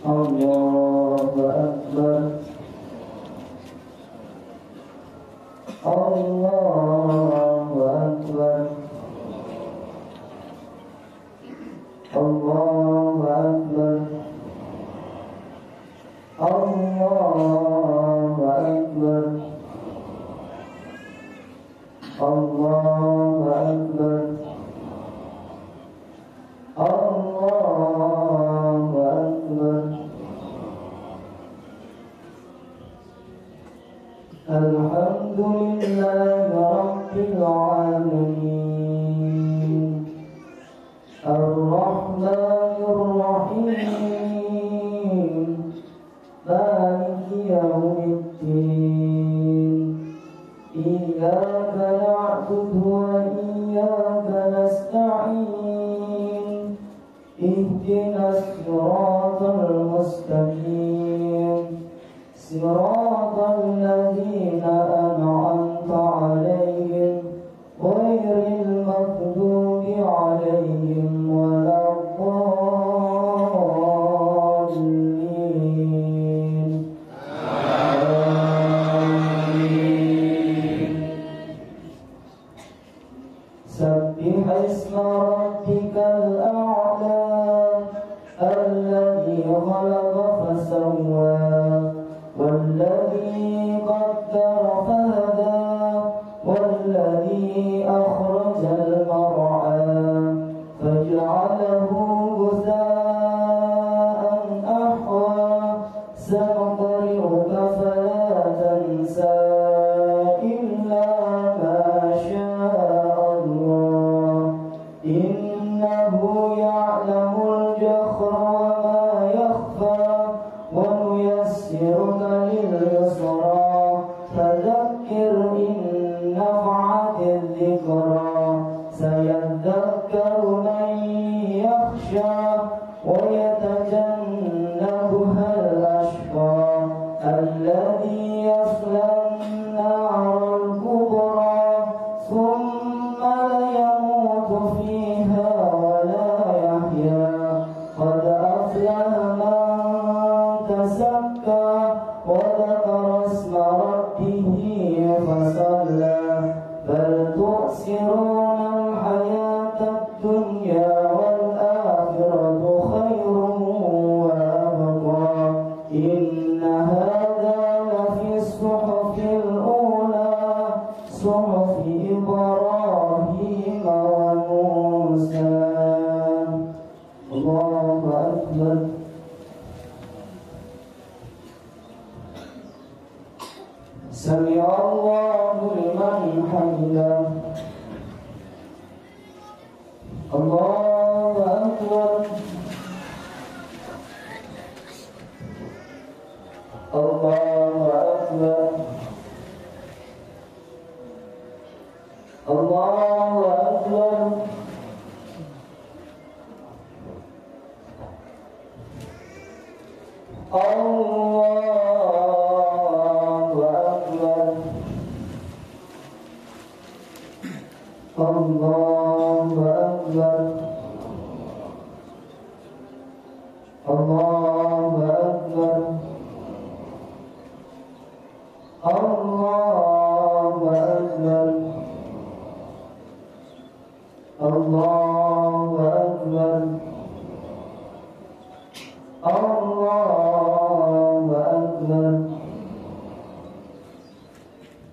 Allahu Akbar. Allahu Akbar. Allahu Akbar. Allahu Akbar. Allahu Akbar. Allahu Akbar. Alhamdulillahi Rabbil Alamin. Ar-Rahmanir Rahim. Maliki Yawmiddin. Iyyaka na'budu wa iyyaka nasta'in. Ihdinas siratal mustaqim. Siratal ladzina an'amta 'alaihim ghairil maghdubi 'alaihim waladdallin. Amin. Sabbih isma rabbikal a'la alladzi khalaqa fasawwa والذي قدر فهدى والذي أخرج المرعى فجعله غثاء أحوى سنقرئك فلا تنسى إلا ما شاء الله إنه يعلم الجهر وما يخفى ونيسرك لليسرى فذكر إن نفعت الذكرى سيذكر من يخشى ويتجنبها الأشقى الذي يصلى النار الكبرى ثم ليموت فيها ولا يحيا قد أفلح من تزكى وذكر اسم ربه فصلى بل تؤثرون الحياة الدنيا والآخرة خير وأبقى إن هذا لفي الصحف الأولى صحف إبراهيم وموسى. الله أكبر. سمع الله لمن حمده. الله أكبر. الله أكبر. الله أكبر. الله أكبر. الله أكبر. الله أكبر. الله أكبر. الله أكبر.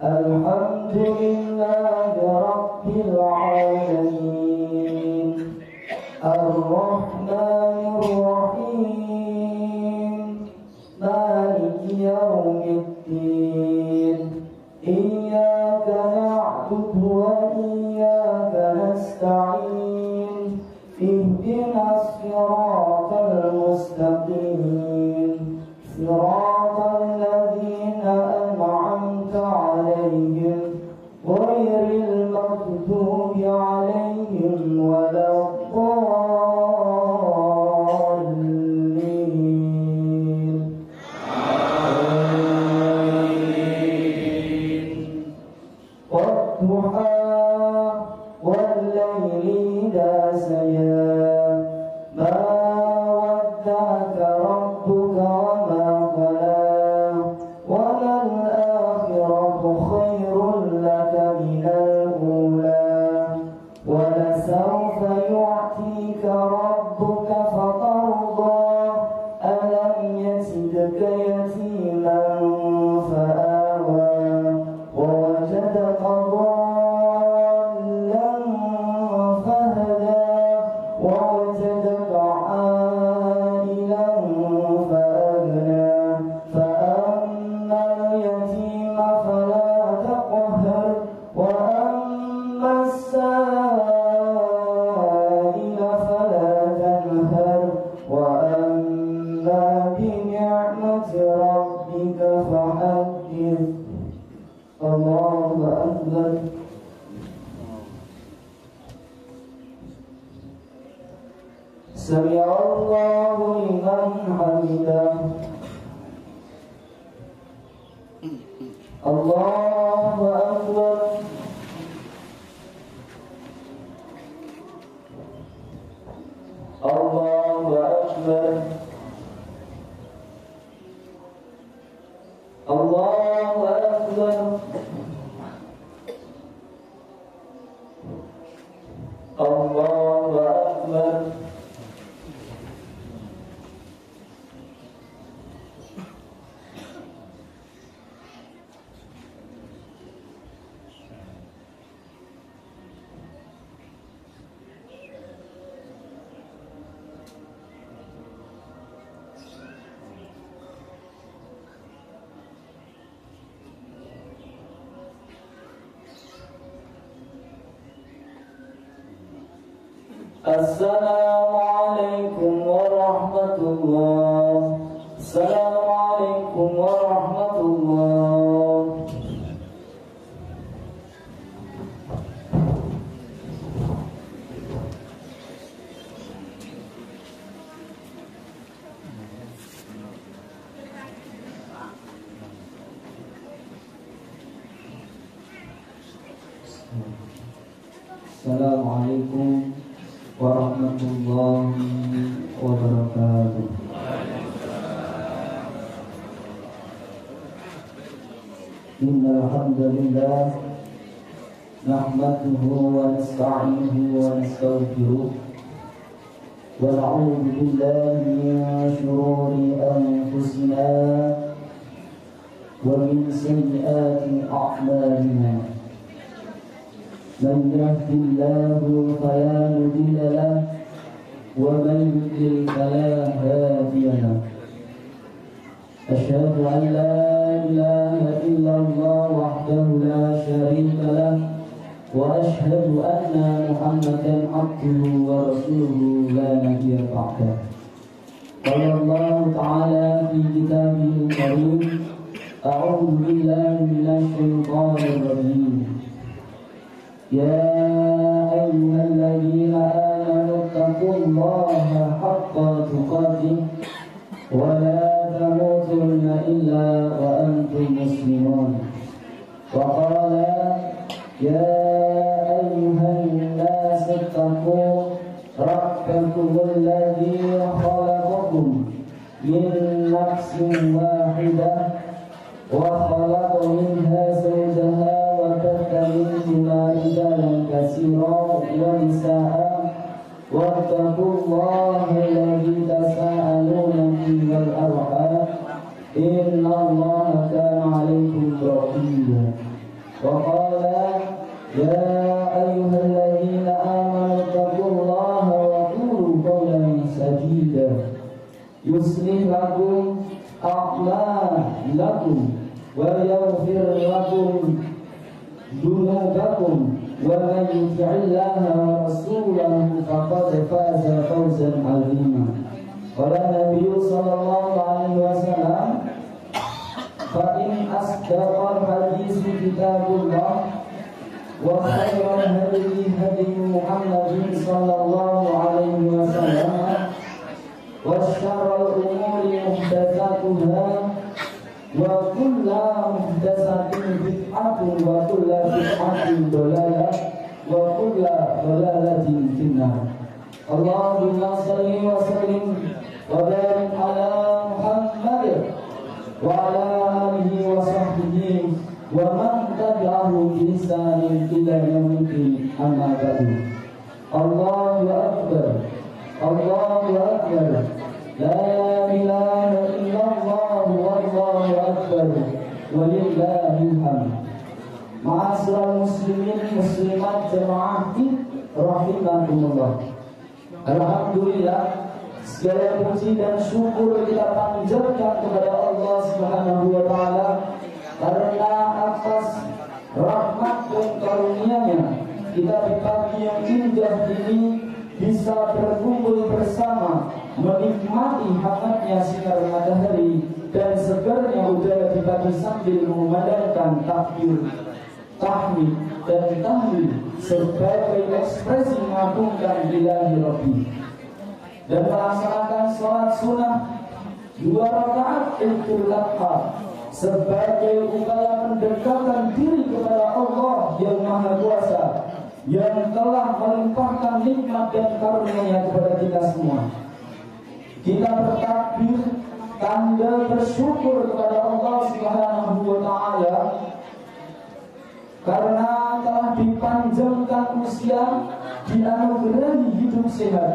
الحمد لله رب العالمين الرحمن الرحيم مالك يوم الدين إياك نعبد وإياك نستعين اهدنا الصراط المستقيم صراط الذين أنعمت عليهم غير المغضوب عليهم ولا الضالين. آمين. والضحى والليل إذا سجى ما ودعك ودعاك ربك وما قلى وللآخرة خير لك من الأولى ولسوف يعطيك ربك فترضى ألم يجدك يتيما فآوى ووجدك ضالا فهدى ووجدك عائلا فأغنى فأما اليتيم فلا تقهر وأما السائل فلا تنهر وأما بنعمة ربك فحدث. الله أكبر. سمع الله لمن حمده. الله أكبر. الله أكبر. الله أكبر. الله أكبر. السلام عليكم ورحمة الله. السلام عليكم ورحمة الله. Assalamualaikum warahmatullahi wabarakatuh. Innal hamdalillah nahmaduhu wa nasta'inuhu wa nastaghfiruh wa na'udzu billahi min shururi anfusina wa min sayyiati a'malina. من يهد الله فلا مضل له ومن يضلل فلا هادي له. أشهد أن لا إله إلا الله وحده لا شريك له وأشهد أن محمدا عبده ورسوله لا نبي بعده. قال الله تعالى في كتابه الكريم أعوذ بالله من الشيطان الرجيم يا أيها الذين آمنوا اتقوا الله حق تقاته ولا تموتن إلا وأنتم مسلمون. وقال يا أيها الناس اتقوا ربكم الذي خلقكم من نفس واحدة وخلق منها زوجها وبث منهما رجالا كثيرا ونساء واتقوا الله الذي تساءلون به والأرحام إن الله كان عليكم رقيبا. وقال يا أيها الذين آمنوا اتقوا الله وقولوا قولا سديدا يصلح لكم أعمالكم ويغفر لكم ذنوبكم ومن يطع الله ورسوله فقد فاز فوزا عظيما. قال النبي صلى الله عليه وسلم فإن أصدق الحديث كتاب الله وخير الهدي هدي محمد صلى الله عليه وسلم وشر الأمور محدثاتها وكل محدثة بدعة وكل بدعة ضلالة وكل ضلالة في النار. اللهم صل وسلم wa barik ala Muhammad wa ala alihi wa sahbihi wa man tabi'ahu bi ihsanin ila yaumil din. Amma ba'du. Allahu akbar, Allahu akbar, la ilaha illallah, wallahu akbar, walillahil hamd. Ma'asyiral muslimin muslimat jamaah rahimakumullah. Alhamdulillah, segala puji dan syukur kita panjatkan kepada Allah Subhanahu wa taala karena atas rahmat dan karunia-Nya kita di pagi yang indah ini bisa berkumpul bersama, menikmati hangatnya sinar matahari dan segarnya udara di pagi sambil mengumandangkan takbir, tahmid dan tahlil sebagai ekspresi mengagungkan ilahi Rabbi, dan melaksanakan sholat sunnah 2 rakaat Idul Adha sebagai upaya mendekatkan diri kepada Allah yang Maha Kuasa yang telah melimpahkan nikmat dan karunia-Nya kepada kita semua. Kita bertakbir tanda bersyukur kepada Allah Subhanahu wa taala karena telah dipanjangkan usia, dianugerahi hidup sehat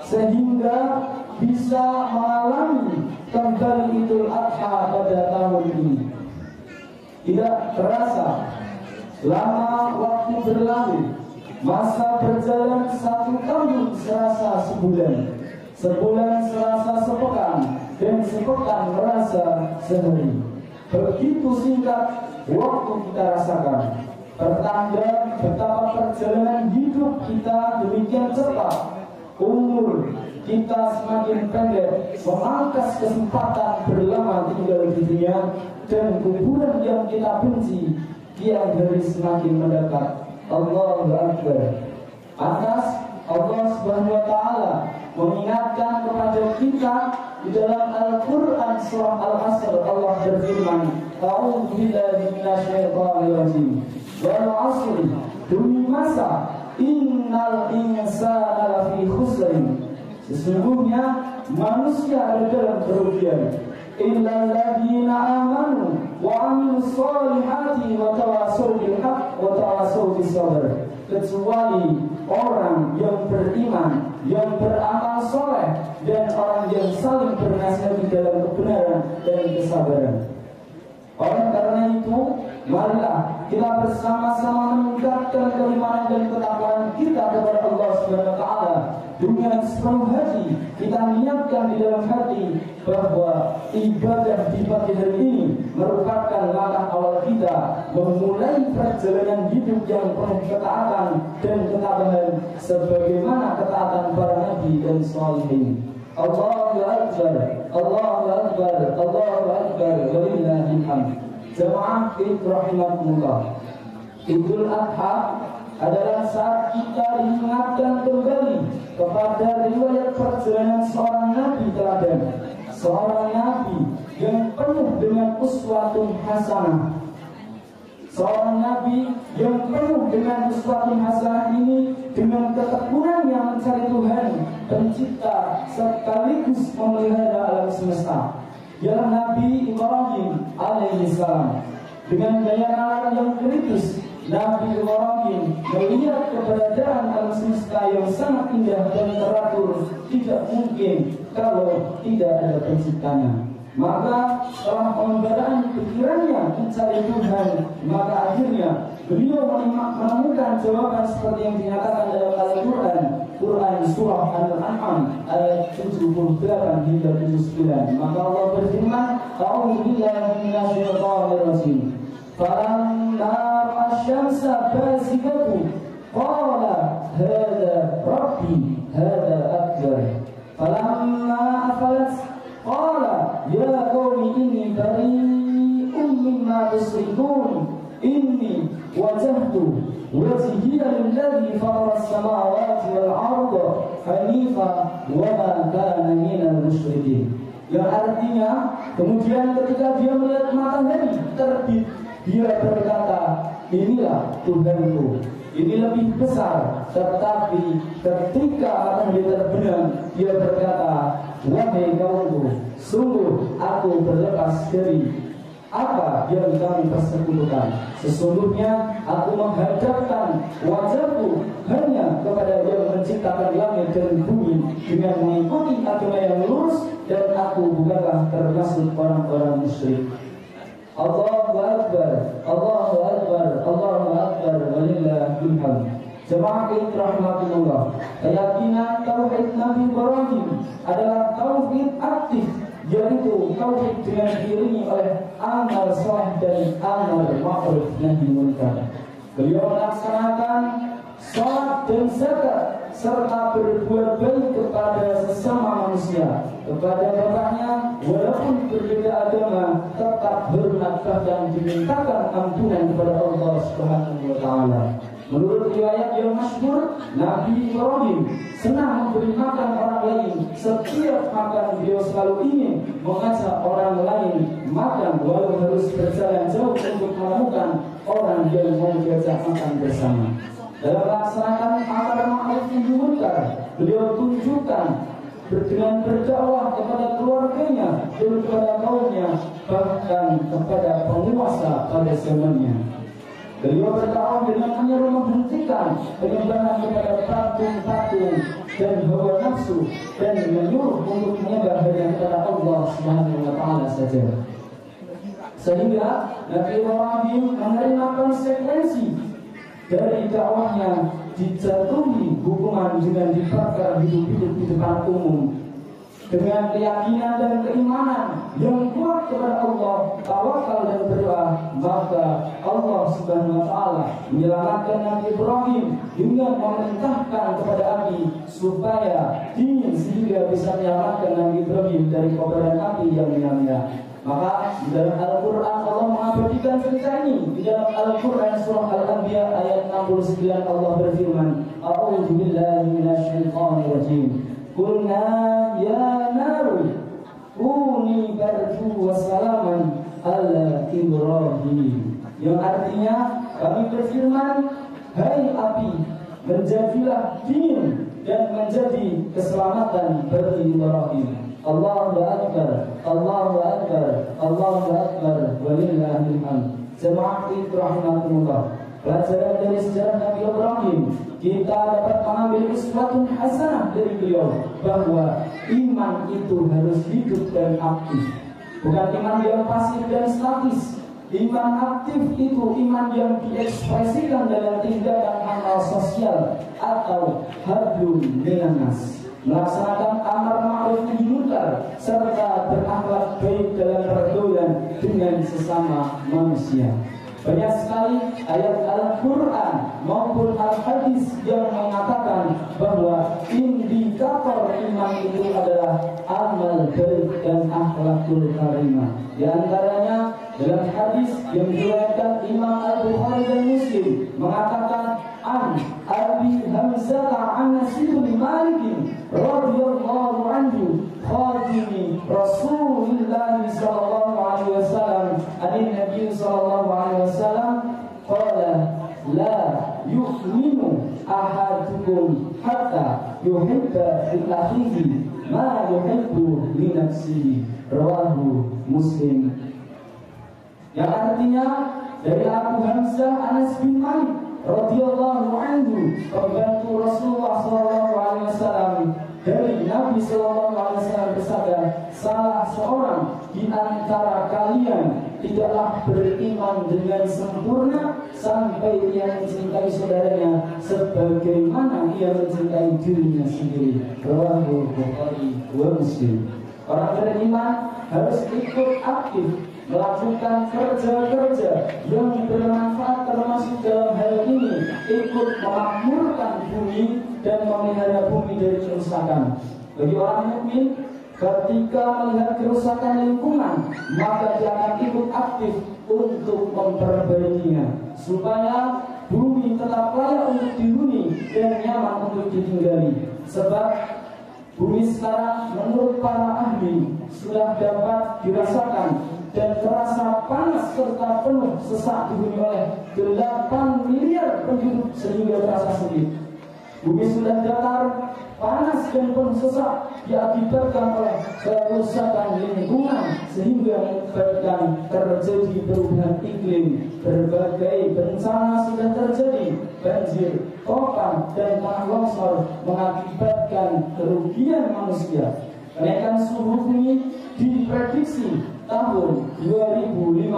sehingga bisa mengalami kembali Idul Adha pada tahun ini. Tidak terasa lama waktu berlalu, masa berjalan 1 tahun serasa sebulan, sebulan serasa sepekan, dan sepekan merasa sehari. Begitu singkat waktu kita rasakan, pertanda betapa perjalanan hidup kita demikian cepat. Umur kita semakin pendek, memangkas kesempatan berlama tinggal di dunia, dan kuburan yang kita benci kian hari semakin mendekat. Allahu Akbar. Atas Allah Subhanahu wa taala mengingatkan kepada kita di dalam Al-Qur'an surah Al-Asr. Allah berfirman, "A'udzu billahi minasyaitonir rajim. Wal 'asri." Demi masa, innal insana lafi khusrin. Sesungguhnya manusia ada dalam kerugian. Illal ladzina amanu wa 'amilus shalihati wa tawassaw bil haqq wa tawassaw bis sabr. Kecuali orang yang beriman, yang beramal soleh, dan orang yang saling bernasihat di dalam kebenaran dan kesabaran. Oleh karena itu, marilah kita bersama-sama meningkatkan keimanan dan ketakwaan kita kepada Allah Subhanahu wa taala. Dengan sepenuh hati kita niatkan di dalam hati bahwa ibadah di pagi hari ini merupakan langkah awal kita memulai perjalanan hidup yang penuh ketaatan dan ketabahan sebagaimana ketaatan para nabi dan sholihin. Allahu Akbar, Allahu Akbar, Allahu Akbar, walillahil hamd. Jamaah rahimakumullah. Idul Adha adalah saat kita diingatkan kembali kepada riwayat perjalanan seorang nabi teladan, seorang nabi yang penuh dengan uswatun hasanah. Seorang nabi yang penuh dengan uswatun hasanah ini dengan ketekunannya mencari Tuhan pencipta sekaligus memelihara alam semesta, ialah Nabi Ibrahim alaihissalam. Dengan daya nalar yang kritis, Nabi Ibrahim melihat keberadaan alam semesta yang sangat indah dan teratur, tidak mungkin kalau tidak ada penciptanya. Maka setelah pengembaraan pikirannya mencari Tuhan, maka akhirnya beliau menemukan jawaban seperti yang dinyatakan dalam Al-Quran, Quran surah Al-An'am ayat 78 hingga 79. Maka Allah berfirman, "A'udzu billahi minasyaitonir rajim. Falamma asy-syamsa bazighatan qala hadza rabbi hadza akbar. Falamma afalat qala ya qaumi inni bari'un mimma tusyrikun. Inni wajahtu wajhiya lilladzi fatara as-samawati wal arda hanifa wa ma kana minal musyrikin." Yang artinya, kemudian ketika dia melihat matahari terbit, dia berkata, "Inilah Tuhanku, ini lebih besar. Tetapi ketika matahari terbenam, dia berkata, wahai kaumku, sungguh aku berlepas dari apa yang kami persekutukan. Sesungguhnya aku menghadapkan wajahku hanya kepada yang menciptakan langit dan bumi dengan mengikuti agama yang lurus, dan aku bukanlah termasuk orang-orang musyrik. Allahu Akbar, Allahu Akbar, Allahu Akbar, walillahil hamd. Jemaah rahmatullah, keyakinan tauhid Nabi Ibrahim adalah tauhid aktif, yaitu tauhid dengan diiringi oleh amal saleh dan amal ma'ruf nahi munkar. Beliau melaksanakan salat dan zakat serta berbuat baik kepada sesama manusia, kepada bapaknya walaupun berbeda agama, tetap hormat bahkan dimintakan ampunan kepada Allah Subhanahu wa taala. Menurut riwayat yang masyhur, Nabi Ibrahim senang memberi makan orang lain. Setiap makan beliau selalu ingin mengajak orang lain makan, walau harus berjalan jauh untuk menemukan orang yang mau diajak makan bersama. Dalam melaksanakan amar ma'ruf nahi munkar, beliau tunjukkan dengan berdakwah kepada keluarganya dan kepada kaumnya, bahkan kepada penguasa pada zamannya. Beliau berdakwah dengan hanya menghentikan penyembahan kepada patung-patung dan hawa nafsu, dan menyuruh untuk menyembah hanya kepada Allah Subhanahu wa taala saja. Sehingga Nabi Ibrahim menerima konsekuensi dari dakwahnya, dijatuhi hukuman dengan dibakar hidup-hidup di depan umum. Dengan keyakinan dan keimanan yang kuat kepada Allah, tawakal dan berdoa, maka Allah Subhanahu wa taala menyelamatkan Nabi Ibrahim dengan memerintahkan kepada api supaya dingin sehingga bisa menyelamatkan Nabi Ibrahim dari kobaran api yang menyala. Maka di dalam Al-Quran Allah mengabadikan cerita ini. Di dalam Al-Quran surah Al-Anbiya ayat 69 Allah berfirman, A'udzu billahi minasyaitonir rajim. Qulna ya naru kuni bardu wa salaman ala Ibrahim. Yang artinya kami berfirman, hai api, menjadilah dingin dan menjadi keselamatan bagi Ibrahim. Allahu Akbar, Allahu Akbar, Allahu Akbar, walillahil hamd. Jemaah rahmatullah, pelajaran dari sejarah Nabi Ibrahim, kita dapat mengambil uswatun hasanah dari beliau, bahwa iman itu harus hidup dan aktif, bukan iman yang pasif dan statis. Iman aktif itu iman yang diekspresikan dalam tindakan amal sosial atau hablum minan nas, melaksanakan amar ma'ruf nahi munkar serta berakhlak baik dalam pergaulan dengan sesama manusia. Banyak sekali ayat Al-Quran maupun Al-Hadis yang mengatakan bahwa indikator iman itu adalah amal baik dan akhlakul karimah. Di antaranya dalam hadis yang diriwayatkan Imam Al-Bukhari dan Muslim mengatakan, an Abi Hamzah an Anas bin Malik radhiyallahu anhu khadimi Rasulullah sallallahu alaihi wasallam an Nabi sallallahu alaihi wasallam qala la yu'minu ahadukum hatta yuhibba li akhihi ma yuhibbu li nafsihi, rawahu Muslim. Yang artinya dari Abu Hamzah Anas bin Malik radhiyallahu anhu, pembantu Rasulullah sallallahu alaihi wasallam, dari Nabi sallallahu alaihi wasallam bersabda, salah seorang di antara kalian tidaklah beriman dengan sempurna sampai ia mencintai saudaranya sebagaimana ia mencintai dirinya sendiri. Rawahu Bukhari wa Muslim. Orang beriman harus ikut aktif melakukan kerja-kerja yang bermanfaat, termasuk dalam hal ini ikut memakmurkan bumi dan memelihara bumi dari kerusakan. Bagi orang mukmin, ketika melihat kerusakan lingkungan, maka dia akan ikut aktif untuk memperbaikinya supaya bumi tetap layak untuk dihuni dan nyaman untuk ditinggali. Sebab bumi sekarang menurut para ahli sudah dapat dirasakan dan terasa panas serta penuh sesak dihuni oleh 8 miliar penduduk sehingga terasa sempit. Bumi sudah datar, panas dan penuh sesak diakibatkan oleh kerusakan lingkungan sehingga menyebabkan terjadi perubahan iklim. Berbagai bencana sudah terjadi, banjir, topan, dan tanah longsor mengakibatkan kerugian manusia. Kenaikan suhu bumi diprediksi tahun 2050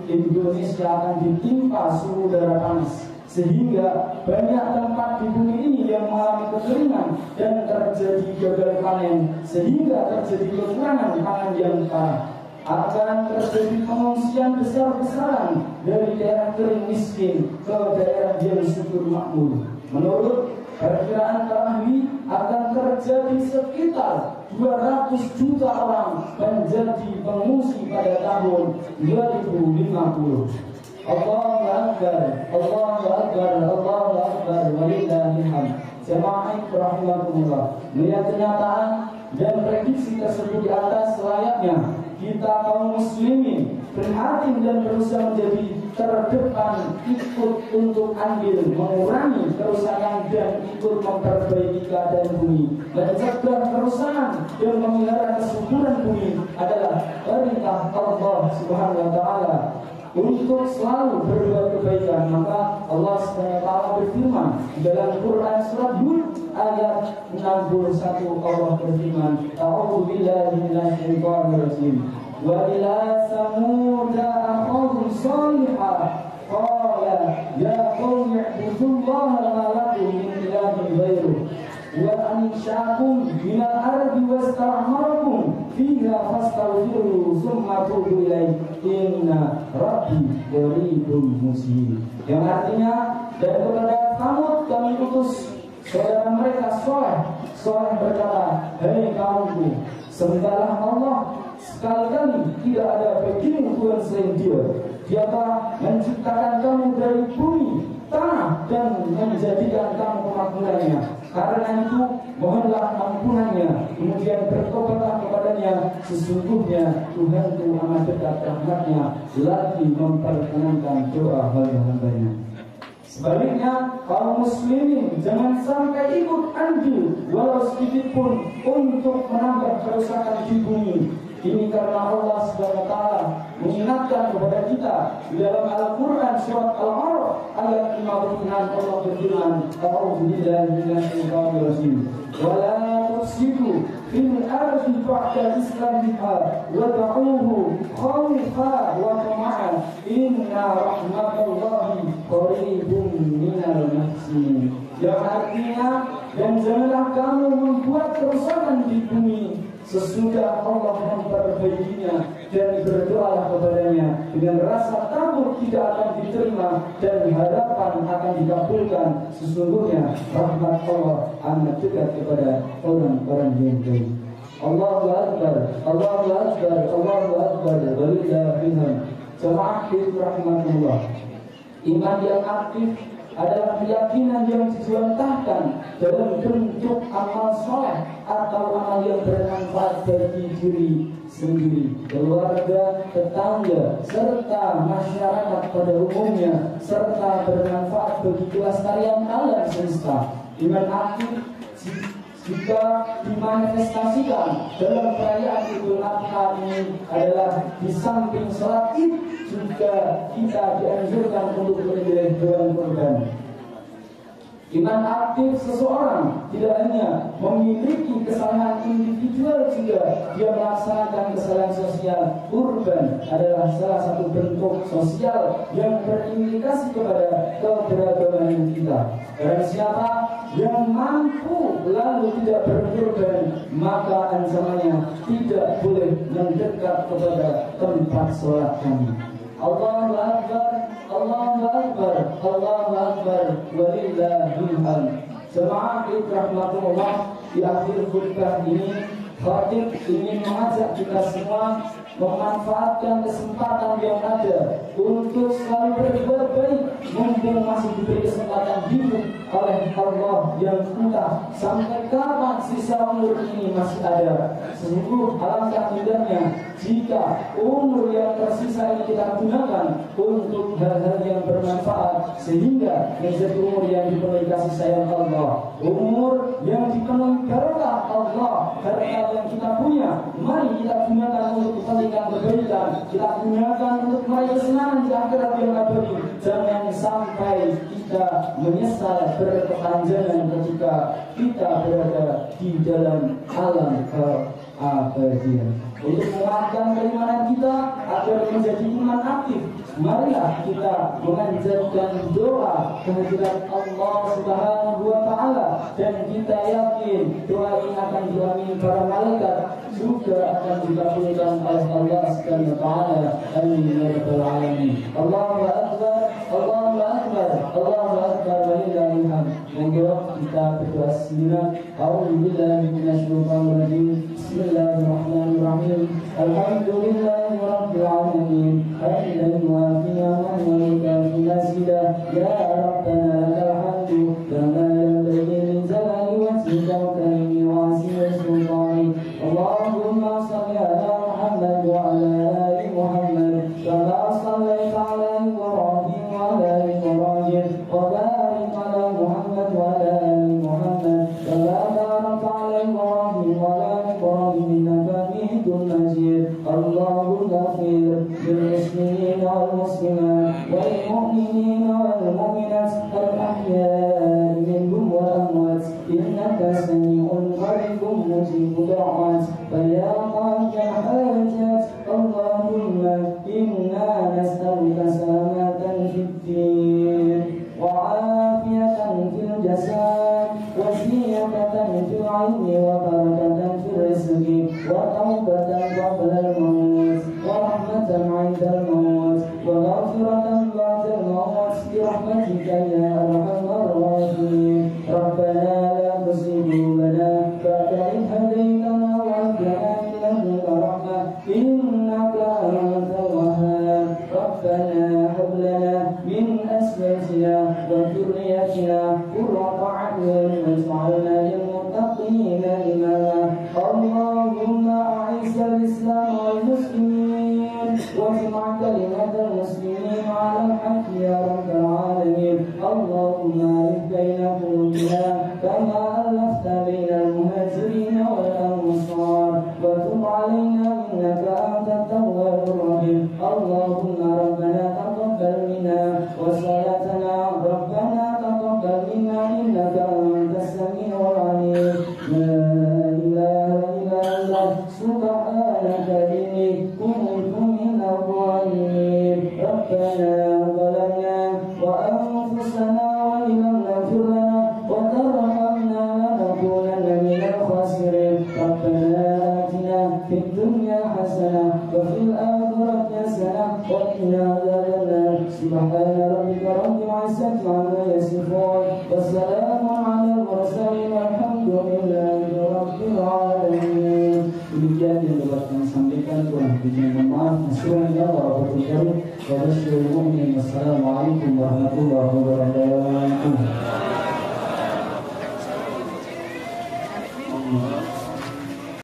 Indonesia akan ditimpa suhu udara panas, sehingga banyak tempat di bumi ini yang mengalami kekeringan dan terjadi gagal panen, sehingga terjadi kekurangan pangan yang parah. Akan terjadi pengungsian besar-besaran dari daerah kering miskin ke daerah yang subur makmur. Menurut perkiraan Tarahwi akan terjadi sekitar 200 juta orang menjadi pengungsi pada tahun 2050. Allahu Akbar, Allahu Akbar, Allahu Akbar, walillahil hamd. Jemaah rahimakumullah. Melihat kenyataan dan prediksi tersebut di atas, selayaknya kita kaum muslimin prihatin dan berusaha menjadi terdepan, ikut untuk andil mengurangi kerusakan dan ikut memperbaiki keadaan bumi. Mencegah kerusakan dan memelihara kesuburan bumi adalah perintah Allah Subhanahu wa taala. Untuk selalu berbuat kebaikan, maka Allah SWT berfirman dalam Quran surat Hud ayat 61. Allah berfirman, A'udzu billahi minasyaitonir rajim. Wa ila samud akhahum salihah qala ya qaumi ibudullaha ma lakum min ilahin ghairuh wa anshakum minal ardi wasta'marakum fiha fastaghfiru summa tubu ilaihi inna rabbi qaribun mujib. Yang artinya, dan kepada Samud kami utus saudara mereka Saleh berkata, hei kaumku, sembahlah Allah, sekali-kali tidak ada bagimu Tuhan selain Dia. Dia telah menciptakan kamu dari bumi, tanah, dan menjadikan kamu pemakmurannya. Karena itu mohonlah ampunannya, kemudian bertobatlah kepadanya. Sesungguhnya Tuhan itu amat dekat rahmatnya, lagi memperkenankan doa hamba-hambanya. Sebaliknya, kaum muslimin jangan sampai ikut andil walau sedikit pun untuk menambah kerusakan di bumi. Ini karena Allah SWT mengingatkan kepada kita di dalam Al-Quran surat Al-A'raf ayat 56. Allah berfirman, A'udzu billahi minasyaitonir rajim. Wa la tufsidu fil ardi ba'da islamiha wad'uuhu khawfan wa tama'an inna rahmatallahi qaribun minal muhsinin. Yang artinya, dan janganlah kamu membuat kerusakan di bumi sesudah Allah memperbaikinya, dan berdoalah kepadanya dengan rasa takut tidak akan diterima dan harapan akan dikabulkan. Sesungguhnya rahmat Allah amat dekat kepada orang-orang yang baik. Allahu Akbar, Allahu Akbar, Allahu Akbar, walillahil hamd. Jemaah rahmatullah. Iman yang aktif adalah keyakinan yang dijuantahkan dalam bentuk amal soleh atau amal yang bermanfaat bagi diri sendiri, keluarga, tetangga, serta masyarakat pada umumnya, serta bermanfaat bagi kelestarian alam semesta. Iman aktif jika dimanifestasikan dalam perayaan Idul Adha ini adalah di samping sholat Id juga kita dianjurkan untuk menyembelih hewan kurban. Iman aktif seseorang tidak hanya memiliki kesalahan individual, juga dia melaksanakan kesalahan sosial. Kurban adalah salah satu bentuk sosial yang berimplikasi kepada keberagaman kita. Dan siapa yang mampu lalu tidak berkurban, maka ancamannya tidak boleh mendekat kepada tempat sholat kami. Allahu Akbar, Allahu Akbar, Allahu Akbar, walillahil hamd. Jemaah rahmatullah, di akhir khutbah ini Khatib ingin mengajak kita semua memanfaatkan kesempatan yang ada untuk selalu berbuat baik, mumpung masih diberi kesempatan hidup oleh Allah yang entah sampai kapan sisa umur ini masih ada. Sungguh alangkah indahnya jika umur yang tersisa ini kita gunakan untuk hal-hal yang bermanfaat, sehingga menjadi umur yang dipenuhi kasih sayang Allah, umur yang dipenuhi barokah Allah. Harta yang kita punya, mari kita gunakan untuk kebaikan, kita gunakan untuk meraih kesenangan di akhirat yang abadi. Jangan sampai kita menyesal berkepanjangan ketika kita berada di dalam alam keabadian. Untuk menguatkan keimanan kita agar menjadi iman aktif, marilah kita memanjatkan doa kehadirat Allah Subhanahu wa Ta'ala, dan kita yakin doa ini akan diamini para malaikat, juga akan dikabulkan oleh Allah Subhanahu wa Ta'ala. Amin ya rabbal alamin. Allahu akbar, Allahu akbar, Allahu akbar, walillahil hamd. Monggo kita berdoa sejenak. A'udzubillahi minasyaitonir rajim. Bismillahirrahmanirrahim. Alhamdulillahi rabbil alamin. Hamdan wafiyan wa yukafi masjidah. Ya Rabbana lakal hamdu kama yanbaghi min jalali wajhika wa karimi wasi'i sultani. Allahumma salli ala Muhammad wa ala ali Muhammad kama sallaita ala Ibrahim wa ala ali Ibrahim, wa barik ala Muhammad wa ala ali Muhammad kama barakta ala Ibrahim wa ala ali Ibrahim innaka Hamidum Majid. Allahumma ighfir lil muslimina wal muslimat wal mu'minina wal mu'minat al ahya'i minhum wal amwat innaka sami'un qaribun mujibud da'wat. فيا قاضي الحاجات اللهم إنا نسألك سلامة في الدين وعافية في الجسد وزيادة في العلم وبركة في الرزق وتوبة قبل الموت ورحمة عند الموت ومغفرة بعد الموت برحمتك يا أرحم الراحمين. ربنا لا تزغ قلوبنا بعد إذ هديتنا وهب لنا من لدنك رحمة إنك أنت الوهاب. ربنا هب لنا من أزواجنا وذريتنا قرة أعين واجعلنا للمتقين إماما. اللهم أعز الإسلام والمسلمين واجمع كلمة المسلمين على الحق يا رب العالمين. اللهم ألف بين قلوبنا كما ألفت بين المهاجرين والأنصار وتب علينا إنك أنت التواب الرحيم. اللهم ربنا تقبل منا وصلاتنا، ربنا تقبل منا إنك أنت السميع العليم. لا إله إلا أنت سبحانك إني كنت من الظالمين. ربنا ظلمنا وأنفسنا وإن لم تغفر لنا وترحمنا لنكونن من الخاسرين. ربنا آتنا في الدنيا حسنة وفي الآخرة حسنة وقنا عذاب النار. سبحان ربك رب العزة عما يصفون وسلام على المرسلين والحمد لله رب العالمين. Demikian yang dapat kami sampaikan, kurang lebihnya mohon maaf. Assalamualaikum warahmatullahi wabarakatuh. Wassalamualaikum warahmatullahi wabarakatuh.